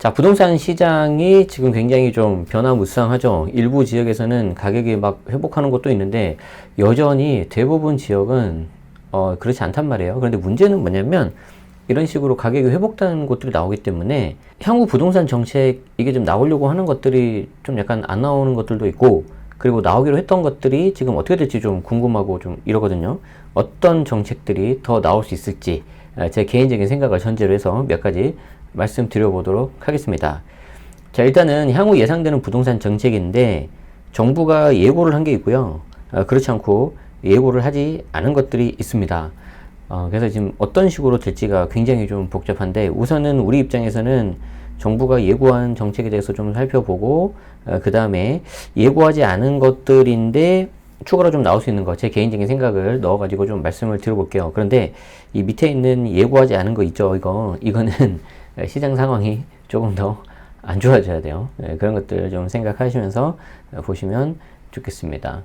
자, 부동산 시장이 지금 굉장히 좀 변화무쌍하죠. 일부 지역에서는 가격이 막 회복하는 것도 있는데 여전히 대부분 지역은 그렇지 않단 말이에요. 그런데 문제는 뭐냐면 이런 식으로 가격이 회복되는 곳들이 나오기 때문에 향후 부동산 정책 이게 좀 나오려고 하는 것들이 좀 약간 안 나오는 것들도 있고, 그리고 나오기로 했던 것들이 지금 어떻게 될지 좀 궁금하고 좀 이러거든요. 어떤 정책들이 더 나올 수 있을지 제 개인적인 생각을 전제로 해서 몇 가지 말씀드려 보도록 하겠습니다. 자, 일단은 향후 예상되는 부동산 정책인데 정부가 예고를 한 게 있고요. 그렇지 않고 예고를 하지 않은 것들이 있습니다. 그래서 지금 어떤 식으로 될지가 굉장히 좀 복잡한데, 우선은 우리 입장에서는 정부가 예고한 정책에 대해서 좀 살펴보고, 그 다음에 예고하지 않은 것들인데 추가로 좀 나올 수 있는 거, 제 개인적인 생각을 넣어가지고 좀 말씀을 드려볼게요. 그런데 이 밑에 있는 예고하지 않은 거 있죠? 이거는 시장 상황이 조금 더 안 좋아져야 돼요. 그런 것들 좀 생각하시면서 보시면 좋겠습니다.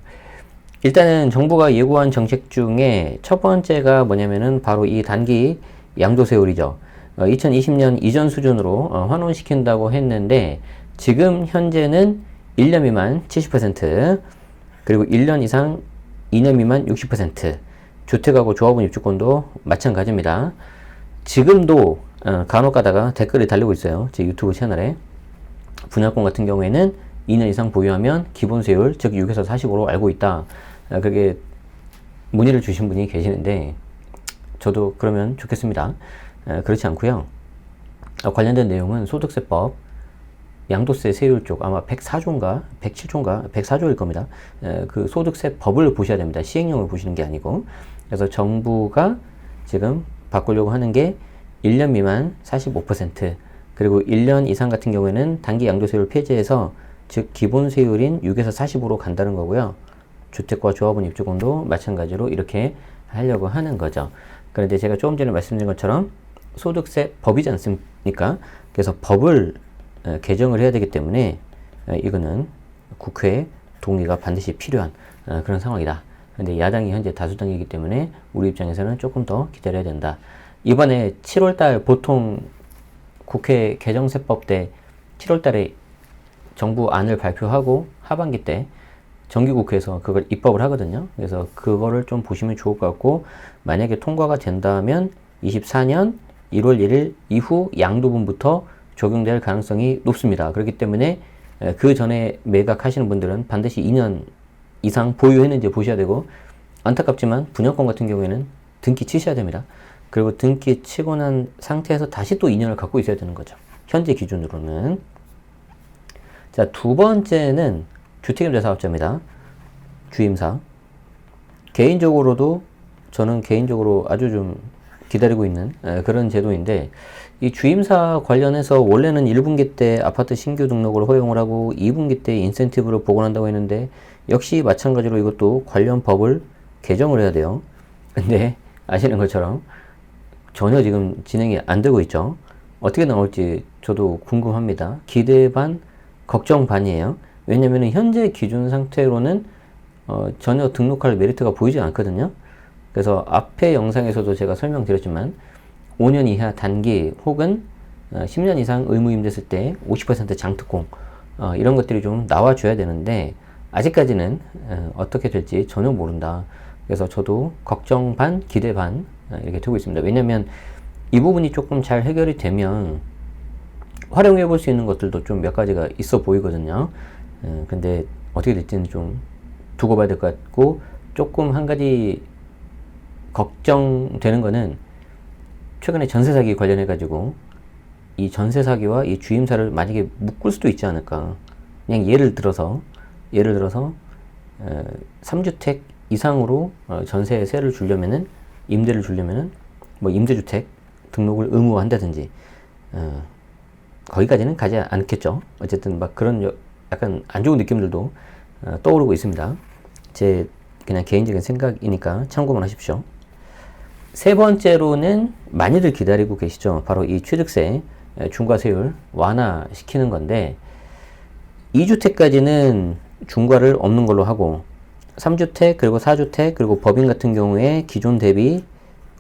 일단은 정부가 예고한 정책 중에 첫 번째가 뭐냐면은 바로 이 단기 양도세율이죠. 2020년 이전 수준으로 환원시킨다고 했는데 지금 현재는 1년 미만 70%, 그리고 1년 이상 2년 미만 60%, 주택하고 조합원 입주권도 마찬가지입니다. 지금도 간혹 가다가 댓글이 달리고 있어요. 제 유튜브 채널에. 분양권 같은 경우에는 2년 이상 보유하면 기본세율, 즉 6에서 40으로 알고 있다. 그게 문의를 주신 분이 계시는데 저도 그러면 좋겠습니다. 그렇지 않고요. 관련된 내용은 소득세법 양도세 세율 쪽 아마 104조인가 107조인가 104조일 겁니다. 그 소득세법을 보셔야 됩니다. 시행령을 보시는 게 아니고. 그래서 정부가 지금 바꾸려고 하는 게 1년 미만 45%, 그리고 1년 이상 같은 경우에는 단기 양도세율 폐지해서 즉 기본세율인 6에서 40으로 간다는 거고요. 주택과 조합원 입주권도 마찬가지로 이렇게 하려고 하는 거죠. 그런데 제가 조금 전에 말씀드린 것처럼 소득세 법이지 않습니까? 그래서 법을 개정을 해야 되기 때문에 이거는 국회 동의가 반드시 필요한 그런 상황이다. 그런데 야당이 현재 다수당이기 때문에 우리 입장에서는 조금 더 기다려야 된다. 이번에 7월달 보통 국회 개정세법 때 7월달에 정부 안을 발표하고 하반기 때 정기국회에서 그걸 입법을 하거든요. 그래서 그거를 좀 보시면 좋을 것 같고, 만약에 통과가 된다면 24년 1월 1일 이후 양도분부터 적용될 가능성이 높습니다. 그렇기 때문에 그 전에 매각하시는 분들은 반드시 2년 이상 보유했는지 보셔야 되고, 안타깝지만 분양권 같은 경우에는 등기 치셔야 됩니다. 그리고 등기 치고 난 상태에서 다시 또 2년을 갖고 있어야 되는 거죠. 현재 기준으로는. 자, 두 번째는 주택임대사업자입니다. 주임사. 개인적으로도 저는 개인적으로 아주 좀 기다리고 있는 그런 제도인데, 이 주임사 관련해서 원래는 1분기 때 아파트 신규 등록을 허용을 하고 2분기 때 인센티브를 보관한다고 했는데 역시 마찬가지로 이것도 관련 법을 개정을 해야 돼요. 근데 아시는 것처럼 전혀 지금 진행이 안 되고 있죠. 어떻게 나올지 저도 궁금합니다. 기대 반, 걱정 반이에요. 왜냐면 현재 기준 상태로는 전혀 등록할 메리트가 보이지 않거든요. 그래서 앞에 영상에서도 제가 설명드렸지만 5년 이하 단기 혹은 10년 이상 의무임 됐을 때 50% 장특공 이런 것들이 좀 나와줘야 되는데 아직까지는 어떻게 될지 전혀 모른다. 그래서 저도 걱정 반, 기대 반 이렇게 두고 있습니다. 왜냐면 이 부분이 조금 잘 해결이 되면 활용해 볼 수 있는 것들도 좀 몇 가지가 있어 보이거든요. 근데 어떻게 될지는 좀 두고 봐야 될 것 같고, 조금 한 가지 걱정되는 거는 최근에 전세 사기 관련해 가지고 이 전세 사기와 이 주임사를 만약에 묶을 수도 있지 않을까. 그냥 예를 들어서 3주택 이상으로 전세세를 주려면은, 임대를 주려면은 뭐 임대주택 등록을 의무화한다든지 거기까지는 가지 않겠죠. 어쨌든 막 그런 약간 안 좋은 느낌들도 떠오르고 있습니다. 제 그냥 개인적인 생각이니까 참고만 하십시오. 세 번째로는 많이들 기다리고 계시죠. 바로 이 취득세 중과세율 완화시키는 건데 2주택까지는 중과를 없는 걸로 하고 3주택 그리고 4주택 그리고 법인 같은 경우에 기존 대비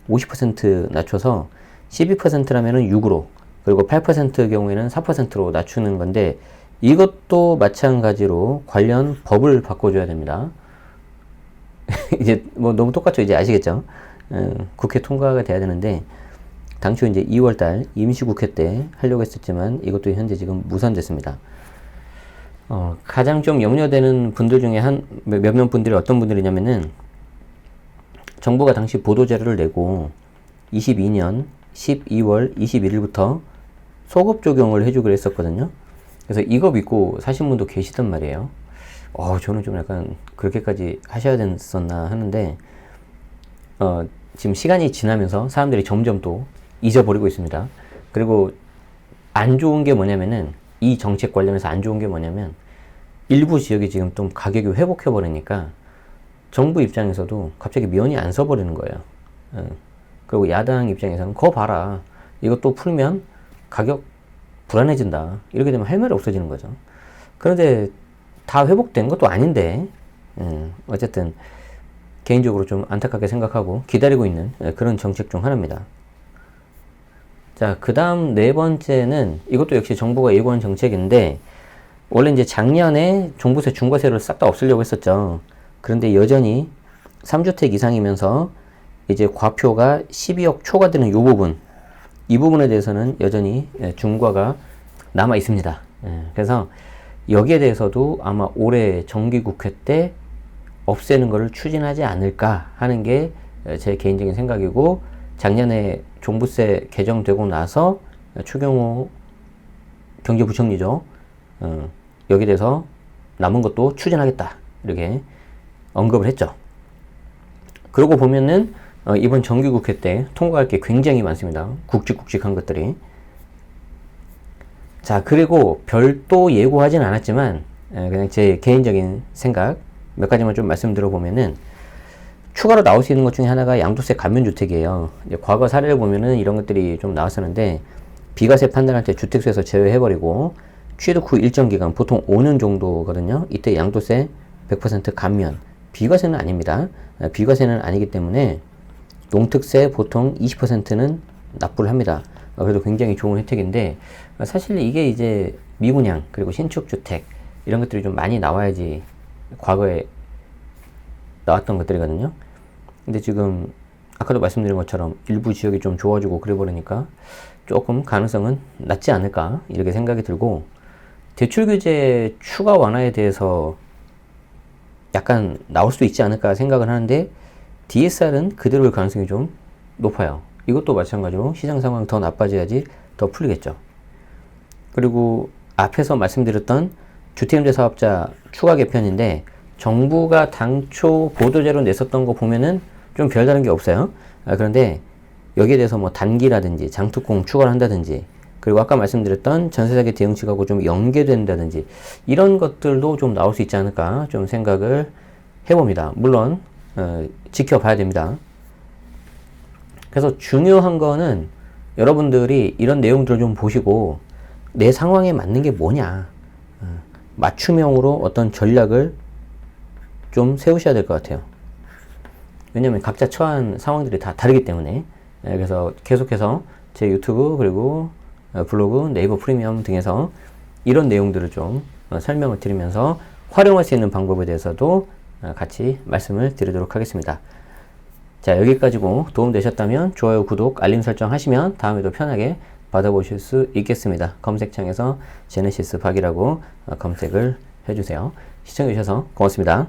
50% 낮춰서 12%라면은 6으로, 그리고 8%의 경우에는 4%로 낮추는 건데 이것도 마찬가지로 관련 법을 바꿔줘야 됩니다. 이제 뭐 너무 똑같죠. 이제 아시겠죠? 국회 통과가 돼야 되는데 당초 이제 2월달 임시국회 때 하려고 했었지만 이것도 현재 지금 무산됐습니다. 가장 좀 염려되는 분들 중에 몇몇 분들이 어떤 분들이냐면은 정부가 당시 보도자료를 내고 22년 12월 21일부터 소급 적용을 해주기로 했었거든요. 그래서 이거 믿고 사신 분도 계시단 말이에요. 저는 좀 약간 그렇게까지 하셔야 됐었나 하는데 지금 시간이 지나면서 사람들이 점점 또 잊어버리고 있습니다. 그리고 안 좋은 게 뭐냐면은 이 정책 관련해서 안 좋은 게 뭐냐면 일부 지역이 지금 좀 가격이 회복해 버리니까 정부 입장에서도 갑자기 면이 안 서버리는 거예요. 그리고 야당 입장에서는 거 봐라, 이것도 풀면 가격 불안해진다, 이렇게 되면 할 말이 없어지는 거죠. 그런데 다 회복된 것도 아닌데 어쨌든 개인적으로 좀 안타깝게 생각하고 기다리고 있는 그런 정책 중 하나입니다. 자, 그 다음 네 번째는 이것도 역시 정부가 예고한 정책인데 원래 이제 작년에 종부세 중과세를 싹 다 없애려고 했었죠. 그런데 여전히 3주택 이상이면서 이제 과표가 12억 초과되는 이 부분에 대해서는 여전히 중과가 남아 있습니다. 그래서 여기에 대해서도 아마 올해 정기국회 때 없애는 것을 추진하지 않을까 하는 게 제 개인적인 생각이고, 작년에 종부세 개정되고 나서 추경호 경제부총리죠. 여기에 대해서 남은 것도 추진하겠다, 이렇게 언급을 했죠. 그러고 보면은 이번 정기국회 때 통과할 게 굉장히 많습니다. 굵직굵직한 것들이. 자, 그리고 별도 예고하진 않았지만 그냥 제 개인적인 생각 몇 가지만 좀 말씀드려 보면은, 추가로 나올 수 있는 것 중에 하나가 양도세 감면주택이에요. 이제 과거 사례를 보면은 이런 것들이 좀 나왔었는데, 비과세 판단할 때 주택수에서 제외해버리고 취득 후 일정 기간, 보통 5년 정도거든요. 이때 양도세 100% 감면. 비과세는 아닙니다. 비과세는 아니기 때문에 농특세 보통 20%는 납부를 합니다. 그래도 굉장히 좋은 혜택인데, 사실 이게 이제 미분양 그리고 신축주택 이런 것들이 좀 많이 나와야지 과거에 나왔던 것들이거든요. 근데 지금 아까도 말씀드린 것처럼 일부 지역이 좀 좋아지고 그래 버리니까 조금 가능성은 낮지 않을까, 이렇게 생각이 들고, 대출 규제 추가 완화에 대해서 약간 나올 수도 있지 않을까 생각을 하는데, DSR은 그대로일 가능성이 좀 높아요. 이것도 마찬가지로 시장 상황 더 나빠져야지 더 풀리겠죠. 그리고 앞에서 말씀드렸던 주택임대사업자 추가 개편인데, 정부가 당초 보도자료 냈었던 거 보면은 좀 별다른 게 없어요. 그런데 여기에 대해서 뭐 단기라든지 장특공 추가를 한다든지, 그리고 아까 말씀드렸던 전세사기 대응책하고 좀 연계된다든지, 이런 것들도 좀 나올 수 있지 않을까 좀 생각을 해봅니다. 물론 지켜봐야 됩니다. 그래서 중요한 거는 여러분들이 이런 내용들을 좀 보시고 내 상황에 맞는 게 뭐냐, 맞춤형으로 어떤 전략을 좀 세우셔야 될 것 같아요. 왜냐면 각자 처한 상황들이 다 다르기 때문에. 그래서 계속해서 제 유튜브 그리고 블로그, 네이버 프리미엄 등에서 이런 내용들을 좀 설명을 드리면서 활용할 수 있는 방법에 대해서도 같이 말씀을 드리도록 하겠습니다. 자, 여기까지고 도움되셨다면 좋아요, 구독, 알림 설정 하시면 다음에도 편하게 받아보실 수 있겠습니다. 검색창에서 제네시스 박이라고 검색을 해주세요. 시청해주셔서 고맙습니다.